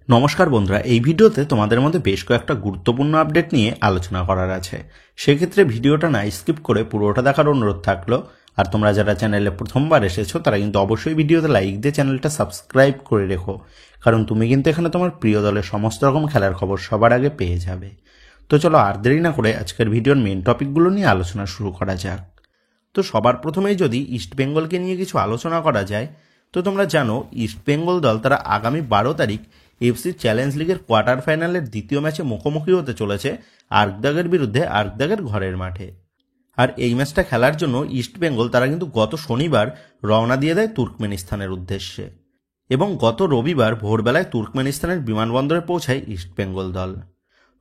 নমস্কার বন্ধুরা, এই ভিডিওতে তোমাদের মধ্যে বেশ কয়েকটা গুরুত্বপূর্ণ আপডেট নিয়ে আলোচনা করার আছে। সেক্ষেত্রে ভিডিওটা না স্কিপ করে পুরোটা দেখার অনুরোধ থাকলো। আর তোমরা যারা চ্যানেলে প্রথমবার এসেছো তারা কিন্তু অবশ্যই ভিডিওতে লাইক দিয়ে চ্যানেলটা সাবস্ক্রাইব করে রেখো, কারণ তুমি কিন্তু এখানে তোমার প্রিয় দলের সমস্ত রকম খেলার খবর সবার আগে পেয়ে যাবে। তো চলো আর দেরি না করে আজকের ভিডিওর মেন টপিকগুলো নিয়ে আলোচনা শুরু করা যাক। তো সবার প্রথমেই যদি ইস্টবেঙ্গলকে নিয়ে কিছু আলোচনা করা যায়, তো তোমরা জানো ইস্টবেঙ্গল দল তারা আগামী 12 তারিখ এফসি চ্যালেঞ্জ লিগের কোয়ার্টার ফাইনালের দ্বিতীয় ম্যাচে মুখোমুখি হতে চলেছে আর্কদাগের বিরুদ্ধে আর্কদাগের ঘরের মাঠে। আর এই ম্যাচটা খেলার জন্য ইস্টবেঙ্গল তারা কিন্তু গত শনিবার রওনা দিয়ে দেয় তুর্কমেনিস্তানের উদ্দেশ্যে, এবং গত রবিবার ভোরবেলায় তুর্কমেনিস্তানের বিমানবন্দরে পৌঁছায় ইস্টবেঙ্গল দল।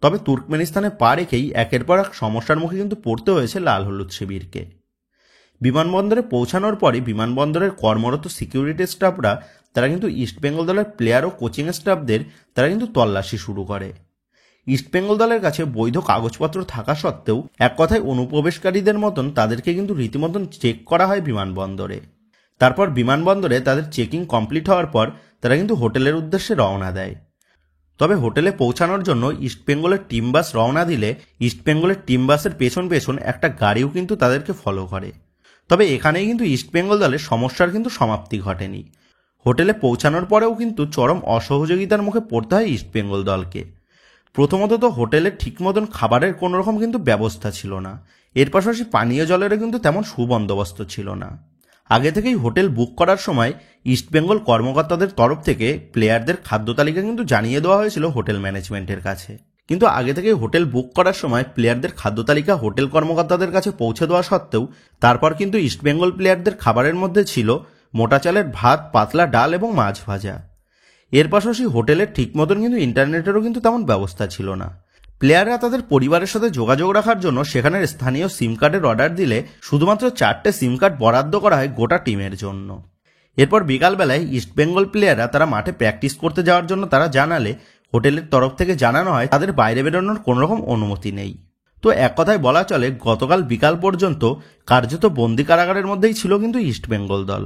তবে তুর্কমেনিস্তানে পা রেখেই একের পর এক সমস্যার মুখে কিন্তু পড়তে হয়েছে লাল হলুদ শিবিরকে। বিমানবন্দরে পৌঁছানোর পরই বিমানবন্দরের কর্মরত সিকিউরিটি স্টাফরা তারা কিন্তু ইস্টবেঙ্গল দলের প্লেয়ার ও কোচিং স্টাফদের তারা কিন্তু তল্লাশি শুরু করে। ইস্টবেঙ্গল দলের কাছে বৈধ কাগজপত্র থাকা সত্ত্বেও এক কথায় অনুপ্রবেশকারীদের মতন তাদেরকে কিন্তু রীতিমতন চেক করা হয় বিমানবন্দরে। তারপর বিমানবন্দরে তাদের চেকিং কমপ্লিট হওয়ার পর তারা কিন্তু হোটেলের উদ্দেশ্যে রওনা দেয়। তবে হোটেলে পৌঁছানোর জন্য ইস্টবেঙ্গলের টিম বাস রওনা দিলে ইস্টবেঙ্গলের টিম বাসের পেছন পেছন একটা গাড়িও কিন্তু তাদেরকে ফলো করে। তবে এখানেই কিন্তু ইস্টবেঙ্গল দলের সমস্যার কিন্তু সমাপ্তি ঘটেনি। হোটেলে পৌঁছানোর পরেও কিন্তু চরম অসহযোগিতার মুখে পড়তে হয় ইস্টবেঙ্গল দলকে। প্রথমত তো হোটেলে ঠিক মতন খাবারের কোনো রকম কিন্তু ব্যবস্থা ছিল না, এর পাশাপাশি পানীয় জলেরও কিন্তু তেমন সুবন্দোবস্ত ছিল না। আগে থেকেই হোটেল বুক করার সময় ইস্টবেঙ্গল কর্মকর্তাদের তরফ থেকে প্লেয়ারদের খাদ্য তালিকা কিন্তু জানিয়ে দেওয়া হয়েছিল হোটেল ম্যানেজমেন্টের কাছে, কিন্তু আগে থেকে হোটেল বুক করার সময় প্লেয়ারদের খাদ্য তালিকা হোটেল কর্মকর্তাদের কাছে পৌঁছে দেওয়া সত্ত্বেও তারপর কিন্তু ইস্টবেঙ্গল প্লেয়ারদের খাবারের মধ্যে ছিল মোটা চালের ভাত, পাতলা ডাল এবং মাছ ভাজা। এর পাশাপাশি হোটেলের ঠিক মতন কিন্তু ইন্টারনেটেরও কিন্তু তেমন ব্যবস্থা ছিল না। প্লেয়াররা তাদের পরিবারের সাথে যোগাযোগ রাখার জন্য সেখানের স্থানীয় সিম কার্ডের অর্ডার দিলে শুধুমাত্র 4টে সিম কার্ড বরাদ্দ করা হয় গোটা টিমের জন্য। এরপর বিকালবেলায় ইস্টবেঙ্গল প্লেয়াররা তারা মাঠে প্র্যাকটিস করতে যাওয়ার জন্য তারা জানালে হোটেলের তরফ থেকে জানানো হয় তাদের বাইরে বেরোনোর কোনো রকম অনুমতি নেই। তো এক কথায় বলা চলে গতকাল বিকাল পর্যন্ত কার্যত বন্দি কারাগারের মধ্যেই ছিল কিন্তু ইস্টবেঙ্গল দল।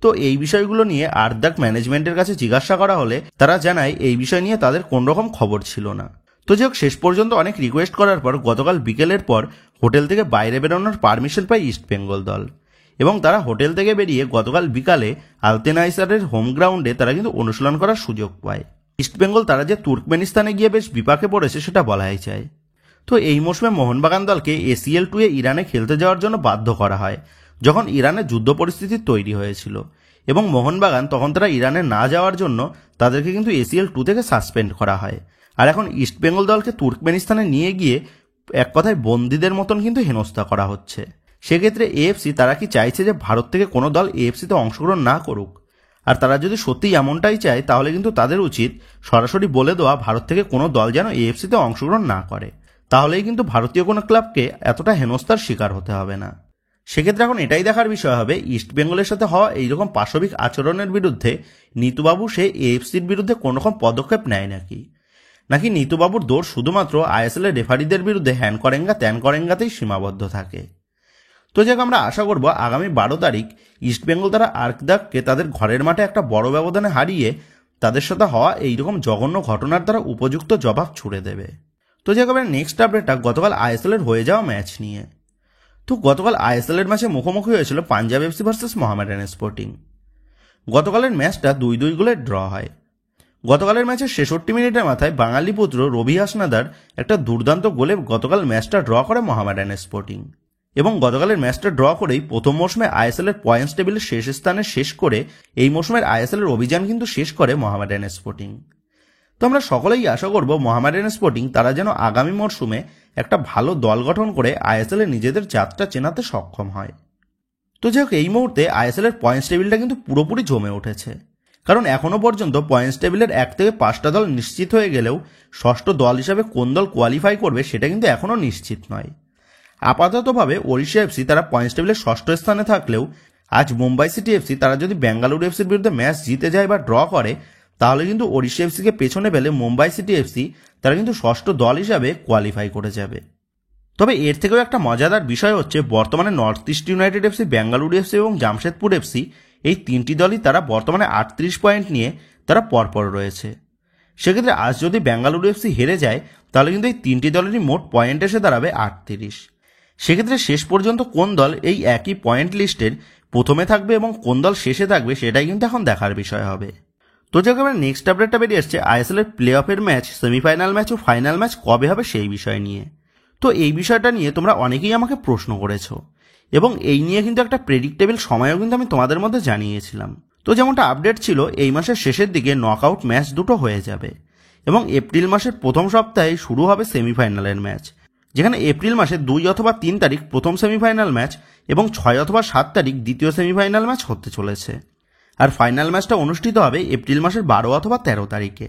তো এই বিষয়গুলো নিয়ে আর্কদাগ ম্যানেজমেন্টের কাছে জিজ্ঞাসা করা হলে তারা জানায় এই বিষয় নিয়ে তাদের কোন রকম খবর ছিল না। তো যাই হোক, শেষ পর্যন্ত অনেক রিকোয়েস্ট করার পর গতকাল বিকেলের পর হোটেল থেকে বাইরে বেরোনোর পারমিশন পায় ইস্টবেঙ্গল দল, এবং তারা হোটেল থেকে বেরিয়ে গতকাল বিকালে আলতেনাইসারের হোম গ্রাউন্ডে তারা কিন্তু অনুশীলন করার সুযোগ পায়। ইস্টবেঙ্গল তারা যে তুর্কমেনিস্তানে গিয়ে বেশ বিপাকে পড়েছে সেটা বলাই যায়। তো এই মৌসুমে মোহনবাগান দলকে ACL 2 ইরানে খেলতে যাওয়ার জন্য বাধ্য করা হয় যখন ইরানে যুদ্ধ পরিস্থিতি তৈরি হয়েছিল, এবং মোহনবাগান তখন তারা ইরানে না যাওয়ার জন্য তাদেরকে কিন্তু ACL 2 থেকে সাসপেন্ড করা হয়। আর এখন ইস্টবেঙ্গল দলকে তুর্কমেনিস্তানে নিয়ে গিয়ে এক কথায় বন্দীদের মতন কিন্তু হেনস্থা করা হচ্ছে। সেক্ষেত্রে AFC তারা কি চাইছে যে ভারত থেকে কোনো দল AFC-তে অংশগ্রহণ না করুক? আর তারা যদি সত্যিই এমনটাই চায় তাহলে কিন্তু তাদের উচিত সরাসরি বলে দেওয়া ভারত থেকে কোনো দল যেন AFC-তে অংশগ্রহণ না করে, তাহলেই কিন্তু ভারতীয় কোনো ক্লাবকে এতটা হেনস্থার শিকার হতে হবে না। সেক্ষেত্রে এখন এটাই দেখার বিষয় হবে ইস্টবেঙ্গলের সাথে হওয়া এইরকম পাশবিক আচরণের বিরুদ্ধে নিতুবাবু সে AFC-র বিরুদ্ধে কোনো রকম পদক্ষেপ নেয় নাকি নিতুবাবুর দৌড় শুধুমাত্র ISL এর রেফারিদের বিরুদ্ধে হ্যান করেঙ্গা ত্যান করেঙ্গাতেই সীমাবদ্ধ থাকে। তো যাক, আমরা আশা করব আগামী 12 তারিখ ইস্টবেঙ্গল তারা আর্কদাগকে তাদের ঘরের মাঠে একটা বড় ব্যবধানে হারিয়ে তাদের সাথে হওয়া এইরকম জঘন্য ঘটনার দ্বারা উপযুক্ত জবাব ছুড়ে দেবে। তো যাক, আমরা নেক্সট আপডেটটা গতকাল ISL এর হয়ে যাওয়া ম্যাচ নিয়ে। তো গতকাল ISL এর ম্যাচে মুখোমুখি হয়েছিল Punjab FC versus Mohammedan sporting. গতকালের ম্যাচটা 2-2 গোলে ড্র হয়। গতকালের ম্যাচের 66 মিনিটের মাথায় বাঙালি পুত্র রবি হাসনাদার একটা দুর্দান্ত গোলে গতকাল ম্যাচটা ড্র করে মোহামেডান স্পোর্টিং, এবং গতকালের ম্যাচটা ড্র করেই প্রথম মৌসুমে ISL এর পয়েন্টস টেবিলের শেষ স্থানে শেষ করে এই মৌসুমের ISL এর অভিযান কিন্তু শেষ করে মোহামেডান স্পোর্টিং। তো আমরা সকলেই আশা করব মোহামেডান স্পোর্টিং তারা যেন আগামী মরশুমে একটা ভালো দল গঠন করে ISL এ নিজেদের যাত্রা চেনাতে সক্ষম হয়। তো যাই হোক, এই মুহূর্তে ISL এর পয়েন্টস টেবিলটা কিন্তু পুরোপুরি জমে উঠেছে, কারণ এখনো পর্যন্ত পয়েন্টস টেবিলের 1 থেকে 5টা দল নিশ্চিত হয়ে গেলেও ষষ্ঠ দল হিসাবে কোন দল কোয়ালিফাই করবে সেটা কিন্তু এখনো নিশ্চিত নয়। আপাততভাবে ওড়িশা FC তারা পয়েন্টস টেবিলের ষষ্ঠ স্থানে থাকলেও আজ মুম্বাই সিটি FC তারা যদি বেঙ্গালুরু FCর বিরুদ্ধে ম্যাচ জিতে যায় বা ড্র করে তাহলে কিন্তু ওড়িশা FCকে পেছনে ফেলে মুম্বাই সিটি FC তারা কিন্তু ষষ্ঠ দল হিসাবে কোয়ালিফাই করে যাবে। তবে এর থেকেও একটা মজাদার বিষয় হচ্ছে বর্তমানে north east United FC, Bengaluru FC এবং জামশেদপুর FC এই তিনটি দলই তারা বর্তমানে 38 পয়েন্ট নিয়ে তারা পরপর রয়েছে। সেক্ষেত্রে আজ যদি বেঙ্গালুরু এফসি হেরে যায় তাহলে কিন্তু এই তিনটি দলেরই মোট পয়েন্ট এসে দাঁড়াবে 38। সেক্ষেত্রে শেষ পর্যন্ত কোন দল এই একই পয়েন্ট লিস্টের প্রথমে থাকবে এবং কোন দল শেষে থাকবে সেটাই কিন্তু এখন দেখার বিষয় হবে। তো যখন আমরা নেক্সট আপডেটটা বেরিয়ে আসছে আইএসএল এর প্লে অফের ম্যাচ, সেমিফাইনাল ম্যাচ ও ফাইনাল ম্যাচ কবে হবে সেই বিষয় নিয়ে। তো এই বিষয়টা নিয়ে তোমরা অনেকেই আমাকে প্রশ্ন করেছো এবং এই নিয়ে কিন্তু একটা প্রেডিক্টেবল সময়ও কিন্তু আমি তোমাদের মধ্যে জানিয়েছিলাম। তো যেমনটা আপডেট ছিল এই মাসের শেষের দিকে নকআউট ম্যাচ দুটো হয়ে যাবে এবং এপ্রিল মাসের প্রথম সপ্তাহে শুরু হবে সেমিফাইনালের ম্যাচ, যেখানে এপ্রিল মাসের 2 অথবা 3 তারিখ প্রথম সেমিফাইনাল ম্যাচ এবং 6 অথবা 7 তারিখ দ্বিতীয় সেমিফাইনাল ম্যাচ হতে চলেছে। আর ফাইনাল ম্যাচটা অনুষ্ঠিত হবে এপ্রিল মাসের 12 অথবা 13 তারিখে।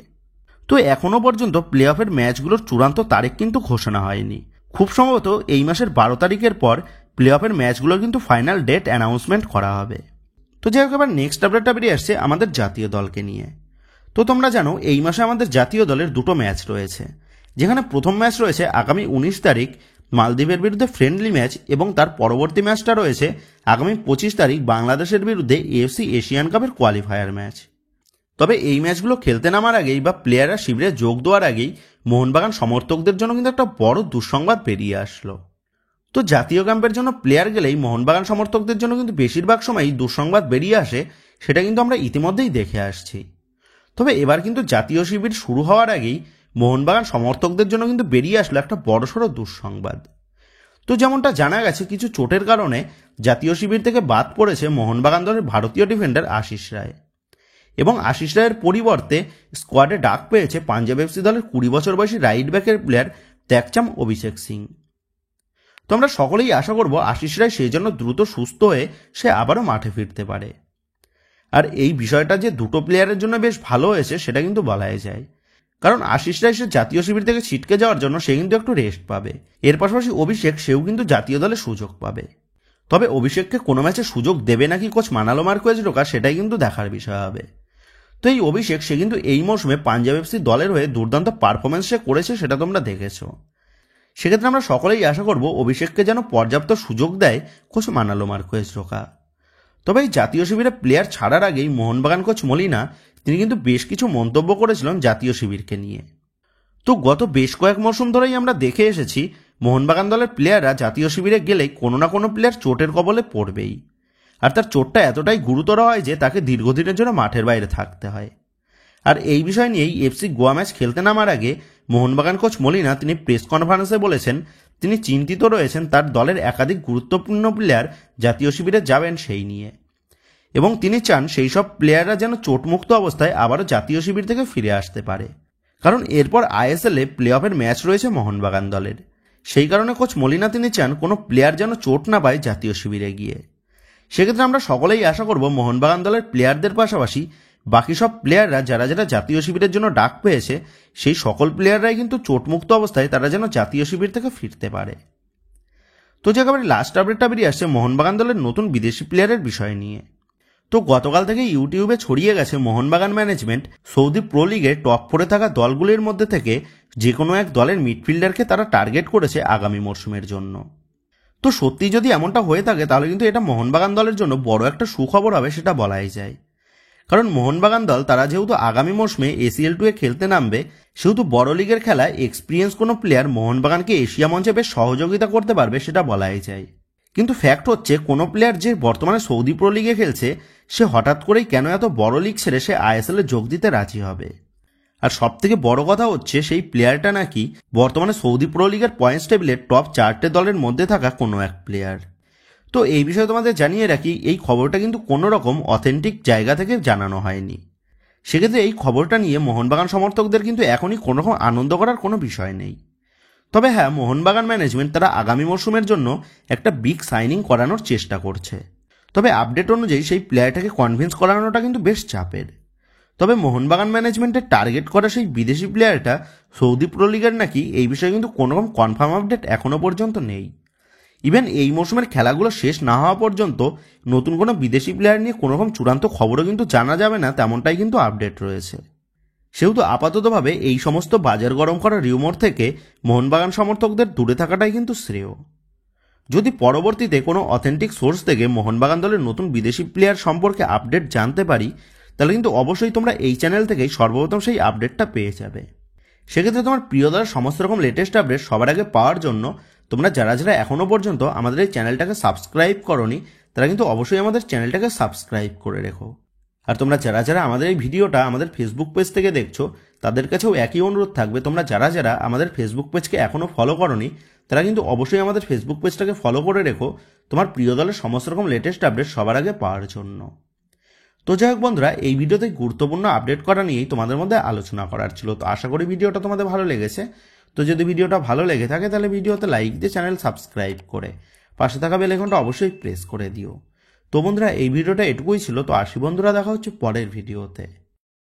তো এখনও পর্যন্ত প্লে অফের ম্যাচগুলোর চূড়ান্ত তারিখ কিন্তু ঘোষণা হয়নি। খুব সম্ভবত এই মাসের 12 তারিখের পর প্লে অফের ম্যাচগুলোর কিন্তু ফাইনাল ডেট অ্যানাউন্সমেন্ট করা হবে। তো যাই হোক, এবার নেক্সট আপডেটটা বেরিয়ে আসছে আমাদের জাতীয় দলকে নিয়ে। তো তোমরা জানো এই মাসে আমাদের জাতীয় দলের দুটো ম্যাচ রয়েছে, যেখানে প্রথম ম্যাচ রয়েছে আগামী 19 তারিখ মালদ্বীপের বিরুদ্ধে ফ্রেন্ডলি ম্যাচ এবং তার পরবর্তী ম্যাচটা রয়েছে আগামী 25 তারিখ বাংলাদেশের বিরুদ্ধে এএফসি এশিয়ান কাপের কোয়ালিফায়ার ম্যাচ। তবে এই ম্যাচগুলো খেলতে নামার আগেই বা প্লেয়াররা শিবিরে যোগ দেওয়ার আগেই মোহনবাগান সমর্থকদের জন্য কিন্তু একটা বড় দুঃসংবাদ বেরিয়ে আসলো। তো জাতীয় ক্যাম্পের জন্য প্লেয়ার গেলেই মোহনবাগান সমর্থকদের জন্য কিন্তু বেশিরভাগ সময়ই দুঃসংবাদ বেরিয়ে আসে, সেটা কিন্তু আমরা ইতিমধ্যেই দেখে আসছি। তবে এবার কিন্তু জাতীয় শিবির শুরু হওয়ার আগেই মোহনবাগান সমর্থকদের জন্য কিন্তু বেরিয়ে আসলো একটা বড়সড় দুঃসংবাদ। তো যেমনটা জানা গেছে কিছু চোটের কারণে জাতীয় শিবির থেকে বাদ পড়েছে মোহনবাগান দলের ভারতীয় ডিফেন্ডার আশিস রায় এবং আশিস রায়ের পরিবর্তে স্কোয়াডে ডাক পেয়েছে পাঞ্জাব এফসি দলের 20 বছর বয়সী রাইট ব্যাকের প্লেয়ার ত্যাগচাম অভিষেক সিং। তো আমরা সকলেই আশা করব আশিস রায় সেই জন্য দ্রুত সুস্থ হয়ে সে আবারও মাঠে ফিরতে পারে। আর এই বিষয়টা যে দুটো প্লেয়ারের জন্য বেশ ভালো হয়েছে সেটা কিন্তু বলাই যায়, কারণ আশিস রায় সে জাতীয় শিবির থেকে ছিটকে যাওয়ার জন্য সে কিন্তু একটু রেস্ট পাবে। এর পাশাপাশি অভিষেক সেও কিন্তু জাতীয় দলে সুযোগ পাবে। তবে অভিষেককে কোনো ম্যাচে সুযোগ দেবে নাকি কোচ মানালো মার্কোয়েজ রোকা সেটাই কিন্তু দেখার বিষয় হবে। তো এই অভিষেক সে কিন্তু এই মৌসুমে পাঞ্জাব এফসি দলের হয়ে দুর্দান্ত পারফরমেন্স সে করেছে, সেটা তোমরা দেখেছো। সেক্ষেত্রে আমরা সকলেই আশা করব অভিষেককে যেন পর্যাপ্ত সুযোগ দেয় কোচ মানালো মার্কোয়েজ রোকা। তবে এই জাতীয় শিবিরে প্লেয়ার ছাড়ার আগেই মোহনবাগান কোচ মলিনা তিনি কিন্তু বেশ কিছু মন্তব্য করেছিলেন জাতীয় শিবিরকে নিয়ে। তো গত বেশ কয়েক মৌসুম ধরেই আমরা দেখে এসেছি মোহনবাগান দলের প্লেয়াররা জাতীয় শিবিরে গেলেই কোনো না কোনো প্লেয়ার চোটের কবলে পড়বেই, আর তার চোটটা এতটাই গুরুতর হয় যে তাকে দীর্ঘদিনের জন্য মাঠের বাইরে থাকতে হয়। আর এই বিষয় নিয়েই এফসি গোয়া ম্যাচ খেলতে নামার আগে মোহনবাগান কোচ মলিনা তিনি প্রেস কনফারেন্সে বলেছেন তিনি চিন্তিত রয়েছেন তার দলের একাধিক গুরুত্বপূর্ণ প্লেয়ার জাতীয় শিবিরে যাবেন সেই নিয়ে, এবং তিনি চান সেই সব প্লেয়াররা যেন চোটমুক্ত অবস্থায় আবারও জাতীয় শিবির থেকে ফিরে আসতে পারে, কারণ এরপর আইএসএলে প্লে অফের ম্যাচ রয়েছে মোহনবাগান দলের। সেই কারণে কোচ মলিনা তিনি চান কোনো প্লেয়ার যেন চোট না পায় জাতীয় শিবিরে গিয়ে। সেক্ষেত্রে আমরা সকলেই আশা করব মোহনবাগান দলের প্লেয়ারদের পাশাপাশি বাকি সব প্লেয়াররা যারা যারা জাতীয় শিবিরের জন্য ডাক পেয়েছে সেই সকল প্লেয়াররাই কিন্তু চোটমুক্ত অবস্থায় তারা যেন জাতীয় শিবির থেকে ফিরতে পারে। তো যে একেবারে লাস্ট আপডেটটা বেরিয়ে আসছে মোহনবাগান দলের নতুন বিদেশি প্লেয়ারের বিষয় নিয়ে। তো গতকাল থেকে ইউটিউবে ছড়িয়ে গেছে মোহনবাগান ম্যানেজমেন্ট সৌদি প্রো লিগের টপ 4-এ থাকা দলগুলির মধ্যে থেকে যে কোনো এক দলের মিডফিল্ডারকে তারা টার্গেট করেছে আগামী মরশুমের জন্য। তো সত্যি যদি এমনটা হয়ে থাকে তাহলে কিন্তু এটা মোহনবাগান দলের জন্য বড় একটা সুখবর হবে সেটা বলাই যায়, কারণ মোহনবাগান দল তারা যেহেতু আগামী মরশুমে ACL 2-এ খেলতে নামবে সেহেতু বড় লিগের খেলায় এক্সপিরিয়েন্স কোনো প্লেয়ার মোহনবাগানকে এশিয়া মঞ্চে বেশ সহযোগিতা করতে পারবে সেটা বলাই যায়। কিন্তু ফ্যাক্ট হচ্ছে কোনো প্লেয়ার যে বর্তমানে সৌদি প্রো লিগে খেলছে সে হঠাৎ করেই কেন এত বড় লিগ ছেড়ে সে আইএসএলে যোগ দিতে রাজি হবে। আর সব থেকে বড় কথা হচ্ছে সেই প্লেয়ারটা নাকি বর্তমানে সৌদি প্রো লিগের পয়েন্টস টেবিলের টপ 4টে দলের মধ্যে থাকা কোনো এক প্লেয়ার। তো এই বিষয়ে তোমাদের জানিয়ে রাখি এই খবরটা কিন্তু কোনো রকম অথেন্টিক জায়গা থেকে জানানো হয়নি। সেক্ষেত্রে এই খবরটা নিয়ে মোহনবাগান সমর্থকদের কিন্তু এখনই কোনো রকম আনন্দ করার কোনো বিষয় নেই। তবে হ্যাঁ, মোহনবাগান ম্যানেজমেন্ট তারা আগামী মরশুমের জন্য একটা বিগ সাইনিং করানোর চেষ্টা করছে। তবে আপডেট অনুযায়ী সেই প্লেয়ারটাকে কনভিন্স করানোটা কিন্তু বেশ চাপের। তবে মোহনবাগান ম্যানেজমেন্টের টার্গেট করা সেই বিদেশি প্লেয়ারটা সৌদি প্রো লিগের নাকি এই বিষয়ে কিন্তু কোনো রকম কনফার্ম আপডেট এখনও পর্যন্ত নেই। ইভেন এই মৌসুমের খেলাগুলো শেষ না হওয়া পর্যন্ত নতুন কোনো বিদেশি প্লেয়ার নিয়ে কোনো রকম চূড়ান্ত খবরও কিন্তু জানা যাবে না, তেমনটাই কিন্তু আপডেট রয়েছে। সেহেতু আপাততভাবে এই সমস্ত বাজার গরম করা রিউমর থেকে মোহনবাগান সমর্থকদের দূরে থাকাটাই কিন্তু শ্রেয়। যদি পরবর্তীতে কোনো অথেন্টিক সোর্স থেকে মোহনবাগান দলের নতুন বিদেশি প্লেয়ার সম্পর্কে আপডেট জানতে পারি তাহলে কিন্তু অবশ্যই তোমরা এই চ্যানেল থেকেই সর্বপ্রথম সেই আপডেটটা পেয়ে যাবে। সেক্ষেত্রে তোমার প্রিয় দলের সমস্ত রকম লেটেস্ট আপডেট সবার আগে পাওয়ার জন্য তোমরা যারা যারা এখনও পর্যন্ত আমাদের এই চ্যানেলটাকে সাবস্ক্রাইব করোনি তারা কিন্তু অবশ্যই আমাদের চ্যানেলটাকে সাবস্ক্রাইব করে রেখো। আর তোমরা যারা যারা আমাদের এই ভিডিওটা আমাদের ফেসবুক পেজ থেকে দেখছো তাদের কাছেও একই অনুরোধ থাকবে, তোমরা যারা যারা আমাদের ফেসবুক পেজকে এখনও ফলো করোনি তারা কিন্তু অবশ্যই আমাদের ফেসবুক পেজটাকে ফলো করে রেখো তোমার প্রিয় দলের সমস্ত রকম লেটেস্ট আপডেট সবার আগে পাওয়ার জন্য। তো যাই হোক বন্ধুরা, এই ভিডিওতে গুরুত্বপূর্ণ আপডেট করা নিয়েই তোমাদের মধ্যে আলোচনা করার ছিল। তো আশা করি ভিডিওটা তোমাদের ভালো লেগেছে। তো যদি ভিডিওটা ভালো লেগে থাকে তাহলে ভিডিওতে লাইক দিয়ে চ্যানেল সাবস্ক্রাইব করে পাশে থাকা বেল আইকনটা অবশ্যই প্রেস করে দিও। তো বন্ধুরা, এই ভিডিওটা এটুকুই ছিল। তো আসি বন্ধুরা, দেখা হচ্ছে পরের ভিডিওতে।